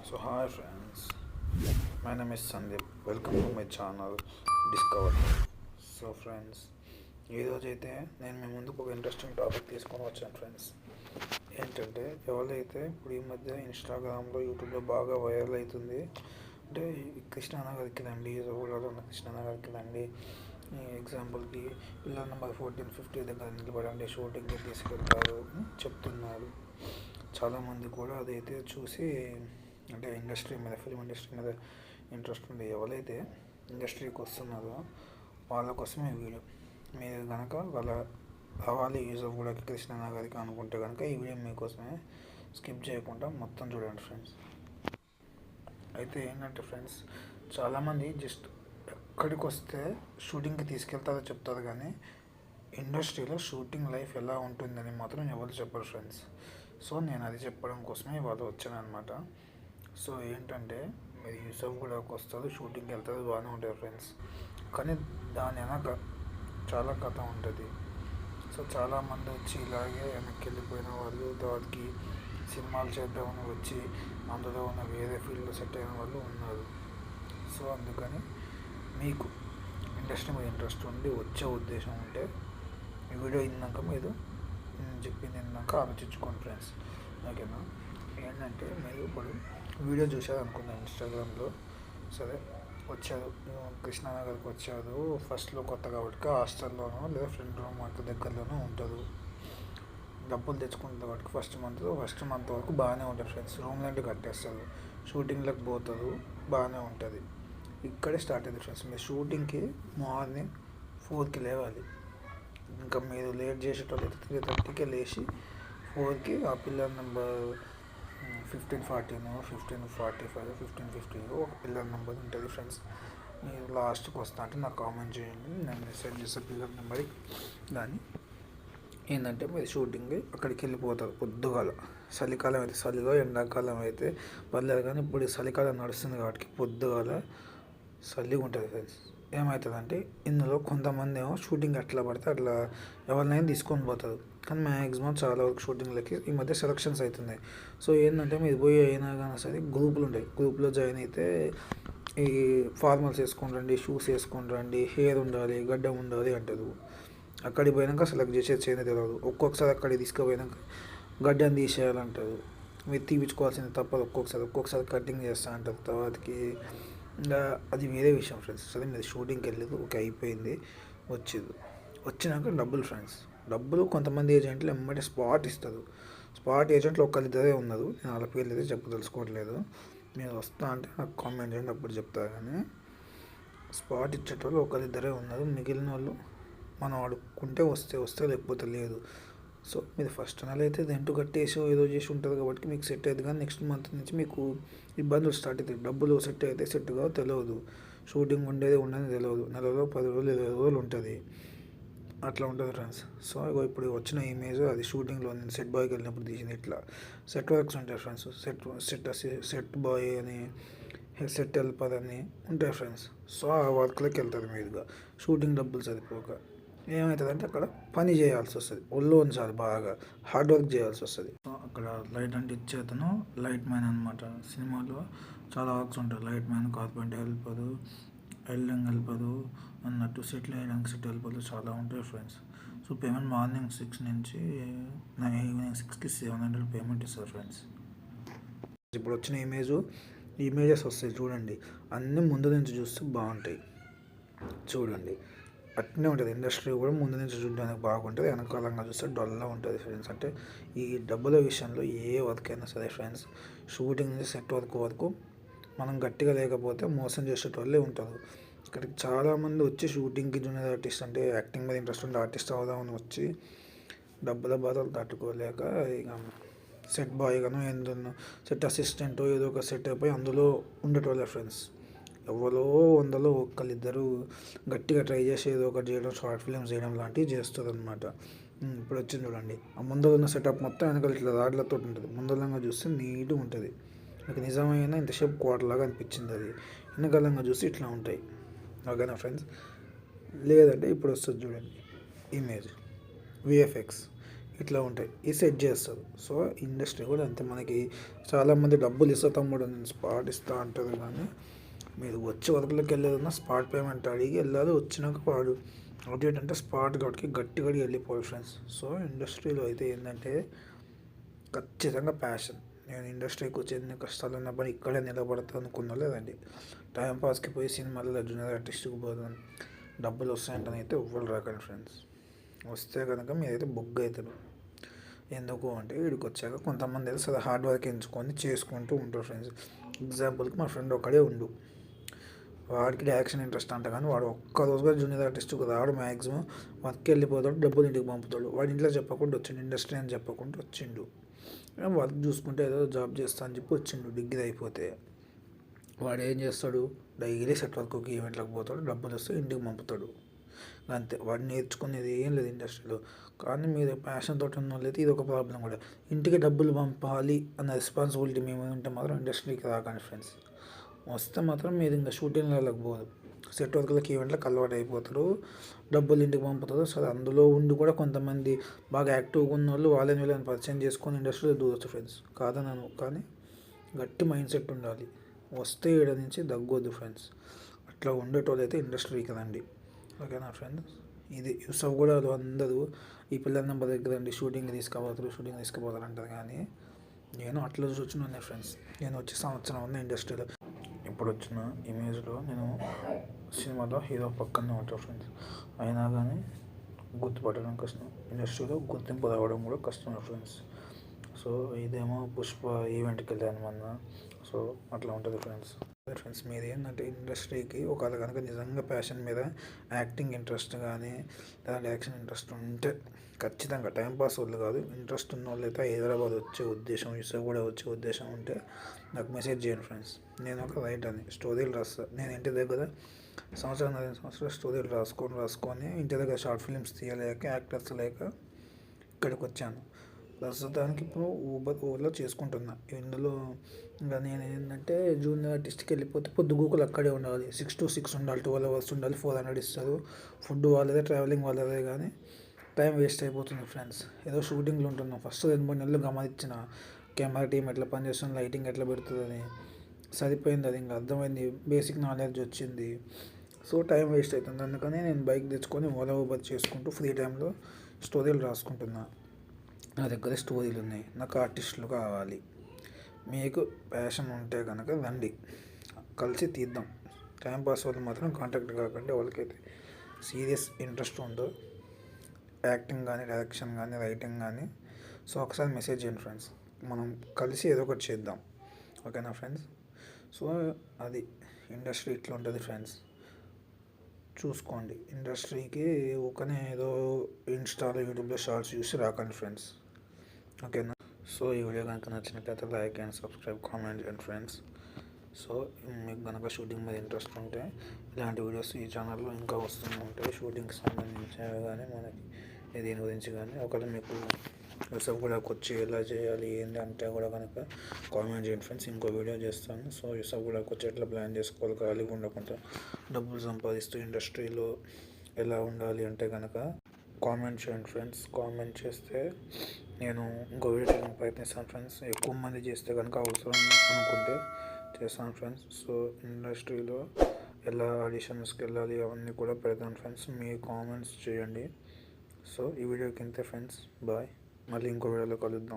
So hi friends, my name is Sandeep. Welcome to my channel Discover. So friends, ఈరోజు అయితే నేను మీ ముందుకు ఒక ఇంట్రెస్టింగ్ టాపిక్ తీసుకొని వచ్చాను ఫ్రెండ్స్. ఏంటంటే ఎవరైతే ఇప్పుడు ఈ మధ్య ఇన్స్టాగ్రామ్లో యూట్యూబ్లో బాగా వైరల్ అవుతుంది అంటే కృష్ణానగర్కి రండి, రూరల్ ఉన్న కృష్ణానగర్కి రండి, ఎగ్జాంపుల్కి పిల్లల నెంబర్ 1450 దగ్గర నిలబడండి, షూటింగ్కి తీసుకెళ్తారు అని చెప్తున్నారు. చాలామంది కూడా అదైతే చూసి అంటే ఇండస్ట్రీ మీద, ఫిల్మ్ ఇండస్ట్రీ మీద ఇంట్రెస్ట్ ఉండి ఎవరైతే ఇండస్ట్రీకి వస్తున్నారో వాళ్ళ కోసమే ఈ వీడియో. మీరు కనుక వాళ్ళ రావాలి యూజర్ కూడా కృష్ణానగర్కి అనుకుంటే కనుక ఈ వీడియో మీకోసమే, స్కిప్ చేయకుండా మొత్తం చూడండి ఫ్రెండ్స్. అయితే ఏంటంటే ఫ్రెండ్స్, చాలామంది జస్ట్ ఎక్కడికి వస్తే షూటింగ్కి తీసుకెళ్తారో చెప్తారు కానీ ఇండస్ట్రీలో షూటింగ్ లైఫ్ ఎలా ఉంటుందని మాత్రం ఎవరు చెప్పరు ఫ్రెండ్స్. సో నేను అది చెప్పడం కోసమే ఇవాళ వచ్చాను అనమాట. సో ఏంటంటే మీరు యూసఫ్ గూడకు వస్తారు, షూటింగ్కి వెళ్తారు, బాగానే ఉంటుంది ఫ్రెండ్స్. కానీ దాని వెనక చాలా కథ ఉంటుంది. సో చాలామంది వచ్చి ఇలాగే వెనక్కి వెళ్ళిపోయిన వాళ్ళు, వాళ్ళకి సినిమాలు చేద్దామని వచ్చి అందులో ఉన్న వేరే ఫీల్డ్లో సెట్ అయిన వాళ్ళు ఉన్నారు. సో అందుకని మీకు ఇండస్ట్రీ మీద ఇంట్రెస్ట్ ఉండి వచ్చే ఉద్దేశం ఉంటే ఈ వీడియో విన్నాక మీరు చెప్పింది విన్నాక ఆలోచించుకోండి ఫ్రెండ్స్, ఓకేనా. ఏంటంటే మీరు ఇప్పుడు వీడియో చూశారు అనుకున్నాను ఇన్స్టాగ్రామ్లో, సరే వచ్చారు కృష్ణానగర్కి వచ్చారు, ఫస్ట్లో కొత్త కాబట్టి హాస్టల్లోనో లేదా ఫ్రెండ్ రూమ్ అంత దగ్గరలోనూ ఉంటారు, డబ్బులు తెచ్చుకుంటారు కాబట్టి ఫస్ట్ మంత్ వరకు బాగానే ఉంటుంది ఫ్రెండ్స్. రూమ్ లాంటి కట్టేస్తారు, షూటింగ్లకు పోతారు, బాగానే ఉంటుంది. ఇక్కడే స్టార్ట్ అయింది ఫ్రెండ్స్. మీరు షూటింగ్కి మార్నింగ్ 4కి లేవాలి. ఇంకా మీరు లేట్ చేసేటోళ్ళు అయితే 3:30కే లేచి 4కి ఆ పిల్లర్ నెంబర్ 1514, 1545, 1550 ఒక పిల్లర్ నెంబర్ ఉంటుంది ఫ్రెండ్స్. మీరు లాస్ట్కి వస్తా అంటే నాకు కామెంట్ చేయండి, నేను మెసేజ్ చేసే పిల్లర్ నెంబర్కి. కానీ ఏంటంటే మీరు షూటింగ్ అక్కడికి వెళ్ళిపోతారు పొద్దుగాల. చలికాలం అయితే చలిలో, ఎండాకాలం అయితే పర్లేదు, కానీ ఇప్పుడు చలికాలం నడుస్తుంది కాబట్టి పొద్దుగాల చలిగా ఉంటుంది ఫ్రెండ్స్. ఏమవుతుందంటే ఇందులో కొంతమంది ఏమో షూటింగ్ అట్లా పడితే అట్లా ఎవరినైనా తీసుకొని పోతారు, కానీ మ్యాక్సిమం చాలా వరకు షూటింగ్లకి ఈ మధ్య సెలక్షన్స్ అవుతున్నాయి. సో ఏంటంటే మీరు పోయి అయినా కానీ సరే గ్రూపులు ఉంటాయి, గ్రూప్లో జాయిన్ అయితే ఈ ఫార్మల్స్ వేసుకొని రండి, షూస్ వేసుకొని రండి, హెయిర్ ఉండాలి, గడ్డం ఉండాలి అంటారు. అక్కడికి పోయాక సెలెక్ట్ చేసేది చేయని తెలియదు. ఒక్కొక్కసారి అక్కడికి తీసుకుపోయాక గడ్డం తీసేయాలంటారు, మీరు తీపించుకోవాల్సింది తప్పదు. ఒక్కొక్కసారి కటింగ్ చేస్తా అంటారు. తర్వాతకి ఇంకా అది వేరే విషయం ఫ్రెండ్స్. సరే మీరు షూటింగ్కి వెళ్ళేది ఓకే, అయిపోయింది, వచ్చినాక డబ్బులు ఫ్రెండ్స్. డబ్బులు కొంతమంది ఏజెంట్లు ఎమ్మటే స్పాట్ ఇస్తారు. స్పాట్ ఏజెంట్లు ఒకళ్ళిద్దరే ఉన్నారు, నేను వాళ్ళ పేర్లు అయితే తెలుసుకోవట్లేదు. మీరు వస్తా అంటే నాకు కామెంట్ చేయండి, అప్పుడు చెప్తారు. కానీ స్పాట్ ఇచ్చేటోళ్ళు ఒకళ్ళిద్దరే ఉన్నారు, మిగిలిన వాళ్ళు మనం అడుక్కుంటే వస్తే లేకపోతే లేదు. సో మీరు ఫస్ట్ నెల అయితే రెంట్ కట్టేసి ఏదో చేసి ఉంటుంది కాబట్టి మీకు సెట్ అవుతుంది. కానీ నెక్స్ట్ మంత్ నుంచి మీకు ఇబ్బందులు స్టార్ట్ అవుతాయి. డబ్బులు సెట్ అయితే సెట్ కావు తెలియదు, షూటింగ్ ఉండేది తెలియదు, నెలలో 10 రోజులు 20 రోజులు ఉంటుంది, అట్లా ఉంటుంది ఫ్రెండ్స్. సో ఇప్పుడు వచ్చిన ఇమేజ్ అది షూటింగ్లో నేను సెట్ బాయ్కి వెళ్ళినప్పుడు తీసింది. ఇట్లా సెట్ వర్క్స్ ఉంటాయి ఫ్రెండ్స్, సెట్ బాయ్ అని, సెట్ హెల్పర్ అని ఉంటాయి ఫ్రెండ్స్. సో ఆ వర్క్లోకి వెళ్తారు మీరుగా, షూటింగ్ డబ్బులు సరిపోక ఏమవుతుందంటే అక్కడ పని చేయాల్సి వస్తుంది, ఒళ్ళు ఉంచాలి, బాగా హార్డ్ వర్క్ చేయాల్సి వస్తుంది. అక్కడ లైట్ అంటే ఇచ్చేతను లైట్ మ్యాన్ అనమాట. సినిమాలో చాలా వర్క్స్ ఉంటాయి, light man, carpenter helper, welding helper అన్నట్టు, సెట్లు వేయడానికి సెట్ హెల్పర్లు చాలా ఉంటాయి ఫ్రెండ్స్. సో పేమెంట్ మార్నింగ్ 6 నుంచి ఈవినింగ్ 6కి 700 పేమెంట్ ఇస్తారు ఫ్రెండ్స్. ఇప్పుడు వచ్చిన ఇమేజెస్ వస్తాయి చూడండి, అన్నీ ముందు నుంచి చూస్తే బాగుంటాయి చూడండి. అట్నే ఉంటుంది ఇండస్ట్రీ కూడా, ముందు నుంచి చూడడానికి బాగుంటుంది, వెనకాలంగా చూస్తే డల్గా ఉంటుంది ఫ్రెండ్స్. అంటే ఈ డబ్బుల విషయంలో ఏ వర్క్ అయినా సరే ఫ్రెండ్స్, షూటింగ్ నుంచి సెట్ వరకు మనం గట్టిగా లేకపోతే మోసం చేసేటోళ్ళే ఉంటారు. ఇక్కడికి చాలామంది వచ్చి షూటింగ్కి జూనియర్ ఆర్టిస్ట్ అంటే యాక్టింగ్ మీద ఇంట్రెస్ట్ ఉండే ఆర్టిస్ట్ అవుదామని వచ్చి డబ్బుల బాధలు తట్టుకోలేక ఇక సెట్ బాయ్ గాను ఎందులో సెట్ అసిస్టెంట్ ఏదో ఒక సెట్ అయిపోయి అందులో ఉండేటోళ్ళే ఫ్రెండ్స్. ఎవరో 100లో ఒకళ్ళిద్దరు గట్టిగా ట్రై చేసి ఏదో ఒకటి చేయడం, షార్ట్ ఫిల్మ్స్ చేయడం లాంటివి చేస్తుంది అనమాట. ఇప్పుడు వచ్చింది చూడండి, ఆ ముందర ఉన్న సెటప్ మొత్తం వెనకాల ఇట్లా రాడ్లతో ఉంటుంది, ముందరంగా చూస్తే నీట్గా ఉంటుంది. నాకు నిజమైన ఇంతసేపు కోటలాగా అనిపించింది అది, వెనకాలంగా చూస్తే ఇట్లా ఉంటాయి, ఓకేనా ఫ్రెండ్స్. లేదంటే ఇప్పుడు వస్తుంది చూడండి ఇమేజ్, విఎఫ్ఎక్స్. ఇట్లా ఉంటాయి. ఇది సెట్ చేస్తారు. సో ఇండస్ట్రీ కూడా అంతే. మనకి చాలామంది డబ్బులు ఇస్తా తమ్ముడు నేను స్పాట్ ఇస్తా అంటారు, కానీ మీరు వచ్చి వర్క్లోకి వెళ్ళేదన్నా స్పాట్ పేమెంట్ అడిగి వెళ్ళాలి. వచ్చినాక వాడు అటు ఏంటంటే స్పాట్ కాబట్టి గట్టిగా వెళ్ళిపోవాలి ఫ్రెండ్స్. సో ఇండస్ట్రీలో అయితే ఏంటంటే ఖచ్చితంగా ప్యాషన్. నేను ఇండస్ట్రీకి వచ్చి ఎన్ని కష్టాలు ఉన్నప్పుడు ఇక్కడే నిలబడతా అనుకున్నా లేదండి. టైంపాస్కి పోయి సినిమాలలో జూనియర్ ఆర్టిస్ట్కి పోతాను డబ్బులు వస్తాయంటని అయితే ఎవ్వరు రాకండి ఫ్రెండ్స్. వస్తే కనుక మీరైతే బుక్ అవుతారు. ఎందుకు అంటే వీడికి వచ్చాక కొంతమంది తెలుసు అది హార్డ్ వర్క్ ఎంచుకొని చేసుకుంటూ ఉంటారు ఫ్రెండ్స్. ఎగ్జాంపుల్కి మా ఫ్రెండ్ ఒక్కడే ఉండు, వాడికి యాక్షన్ ఇంట్రెస్ట్ అంట, కానీ వాడు ఒక్కరోజుగా జూనియర్ ఆర్టిస్ట్కి రాడు. మ్యాక్సిమం వర్క్కి వెళ్ళిపోతాడు, డబ్బులు ఇంటికి పంపుతాడు. వాడి ఇంట్లో చెప్పకుండా వచ్చిండు, ఇండస్ట్రీ అని చెప్పకుండా వచ్చిండు. వర్క్ చూసుకుంటే ఏదో జాబ్ చేస్తా అని చెప్పి వచ్చిండు. డిగ్రీ అయిపోతే వాడు ఏం చేస్తాడు, డైలీ సెట్ వర్క్కి ఈవెంట్లకు పోతాడు, డబ్బులు వస్తే ఇంటికి పంపుతాడు. అంతే. వాడు నేర్చుకునేది ఏం లేదు ఇండస్ట్రీలో. కానీ మీరు ప్యాషన్ తోటి ఉన్న వాళ్ళైతే ఇది ఒక ప్రాబ్లం కూడా. ఇంటికి డబ్బులు పంపాలి అన్న రెస్పాన్సిబిలిటీ మేము ఉంటే మాత్రం ఇండస్ట్రీకి రాకండి ఫ్రెండ్స్. వస్తే మాత్రం మీరు ఇంకా షూటింగ్లకు పోదు, సెట్ వర్క్లకి ఈవెంట్లకు అలవాటు అయిపోతారు, డబ్బులు ఇంటికి పంపుతారు. సరే అందులో ఉండి కూడా కొంతమంది బాగా యాక్టివ్గా ఉన్న వాళ్ళు వాళ్ళని వీళ్ళని పరిచయం చేసుకొని ఇండస్ట్రీలో దూరచ్చు ఫ్రెండ్స్. కాదనను, కానీ గట్టి మైండ్ సెట్ ఉండాలి. వస్తే ఈడ నుంచి దగ్గొద్దు ఫ్రెండ్స్. అట్లా ఉండేటోళ్ళు అయితే ఇండస్ట్రీకి రండి. ఓకేనా ఫ్రెండ్స్. ఇది యూసఫ్ కూడా అందరూ ఈ పిల్లల నెంబర్ దగ్గరండి షూటింగ్ తీసుకుపోతారు అంటారు, కానీ నేను అట్లా చూసి వచ్చిన ఫ్రెండ్స్. నేను వచ్చి సంవత్సరం ఉన్న ఇండస్ట్రీలో. ఇప్పుడు వచ్చిన ఇమేజ్లో నేను సినిమాలో హీరో పక్కనే ఉంటాను ఫ్రెండ్స్. అయినా కానీ గుర్తుపట్టడం కష్టం, ఇండస్ట్రీలో గుర్తింపు రావడం కూడా కష్టం ఫ్రెండ్స్. సో ఇదేమో పుష్ప ఈవెంట్కి వెళ్ళాను మొన్న. సో అట్లా ఉంటుంది ఫ్రెండ్స్. ఫ్రెండ్స్ మీరు ఏంటంటే ఇండస్ట్రీకి ఒకవేళ కనుక నిజంగా ప్యాషన్ మీద యాక్టింగ్ ఇంట్రెస్ట్ కానీ లేదంటే యాక్షన్ ఇంట్రెస్ట్ ఉంటే ఖచ్చితంగా టైంపాస్ వాళ్ళు కాదు, ఇంట్రెస్ట్ ఉన్న వాళ్ళు అయితే హైదరాబాద్ వచ్చే ఉద్దేశం, ఇసుక కూడా వచ్చే ఉద్దేశం ఉంటే నాకు మెసేజ్ చేయండి ఫ్రెండ్స్. నేను ఒక రైటర్ని, స్టోరీలు రాస్తాను. నేను ఇంటి దగ్గర సంవత్సరాలు స్టోరీలు రాసుకొని ఇంటి దగ్గర షార్ట్ ఫిల్మ్స్ తీయలేక, యాక్టర్స్ లేక ఇక్కడికి వచ్చాను. ప్రస్తుతానికి ఇప్పుడు ఊబర్లో చేసుకుంటున్నా. ఇందులో ఇంకా నేను ఏంటంటే జూనియర్ ఆర్టిస్ట్కి వెళ్ళిపోతే పొద్దుగూకులు అక్కడే ఉండాలి. 6 to 6 ఉండాలి, 12 hours ఉండాలి, 400 ఇస్తారు. ఫుడ్ వాళ్ళదే, ట్రావెలింగ్ వాళ్ళదే, కానీ టైం వేస్ట్ అయిపోతుంది ఫ్రెండ్స్. ఏదో షూటింగ్లు ఉంటున్నాం. ఫస్ట్ 2-3 నెలలు గమనించిన కెమెరా టీం ఎట్లా పనిచేస్తుంది, లైటింగ్ ఎట్లా పెడుతుందని సరిపోయింది. అది ఇంకా అర్థమైంది, బేసిక్ నాలెడ్జ్ వచ్చింది. సో టైం వేస్ట్ అవుతుంది. అందుకని నేను బైక్ తెచ్చుకొని ఓలా ఊబర్ చేసుకుంటూ ఫ్రీ టైంలో స్టోరీలు రాసుకుంటున్నా. నా దగ్గర స్టోరీలు ఉన్నాయి, నాకు ఆర్టిస్టులు కావాలి. మీకు ప్యాషన్ ఉంటే కనుక రండి, కలిసి తీద్దాం. టైంపాస్ వాళ్ళు మాత్రం కాంటాక్ట్ కాకండి. వాళ్ళకైతే సీరియస్ ఇంట్రెస్ట్ ఉందో యాక్టింగ్ కానీ, డైరెక్షన్ కానీ, రైటింగ్ కానీ. సో ఒకసారి మెసేజ్ చేయండి ఫ్రెండ్స్, మనం కలిసి ఏదో ఒకటి చేద్దాం. ఓకేనా ఫ్రెండ్స్. సో అది ఇండస్ట్రీ ఇట్లా ఉంటుంది ఫ్రెండ్స్. చూసుకోండి. ఇండస్ట్రీకి ఊకనే ఏదో ఇన్స్టాలో, యూట్యూబ్లో షార్ట్స్ చూసి రాకండి ఫ్రెండ్స్. ఓకేనా. సో ఈ వీడియో కనుక నచ్చినట్లయితే like and subscribe, comment and friends. So మీకు కనుక షూటింగ్ మీద ఇంట్రెస్ట్ ఉంటే ఇలాంటి వీడియోస్ ఈ ఛానల్లో ఇంకా వస్తూ ఉంటాయి. షూటింగ్కి సంబంధించినవి కానీ, మనకి దీని గురించి కానీ. ఒకవేళ మీకు యూసఫ్ కూడా వచ్చి ఎలా చేయాలి ఏంటి అంటే కూడా కనుక కామెంట్ చేయండి ఫ్రెండ్స్. ఇంకో వీడియో చేస్తాను. సో యూసఫ్ కూడా వచ్చి ఎట్లా ప్లాన్ చేసుకోవాలి, ఖాళీగా ఉండకుండా డబ్బులు సంపాదిస్తూ ఇండస్ట్రీలో ఎలా ఉండాలి అంటే కనుక కామెంట్ చేయండి ఫ్రెండ్స్. కామెంట్ చేస్తే నేను ఇంకో వీడియో చేయడానికి ప్రయత్నిస్తాను ఫ్రెండ్స్. ఎక్కువ మంది చేస్తే కనుక అవసరం అనుకుంటే చేస్తాను ఫ్రెండ్స్. సో ఇండస్ట్రీలో ఎలా ఆడిషన్స్కి వెళ్ళాలి అవన్నీ కూడా పెడతాను ఫ్రెండ్స్. మీ కామెంట్స్ చేయండి. సో ఈ వీడియోకి ఇంతే ఫ్రెండ్స్. బాయ్. మళ్ళీ ఇంకో వీడియోలో కలుద్దాం.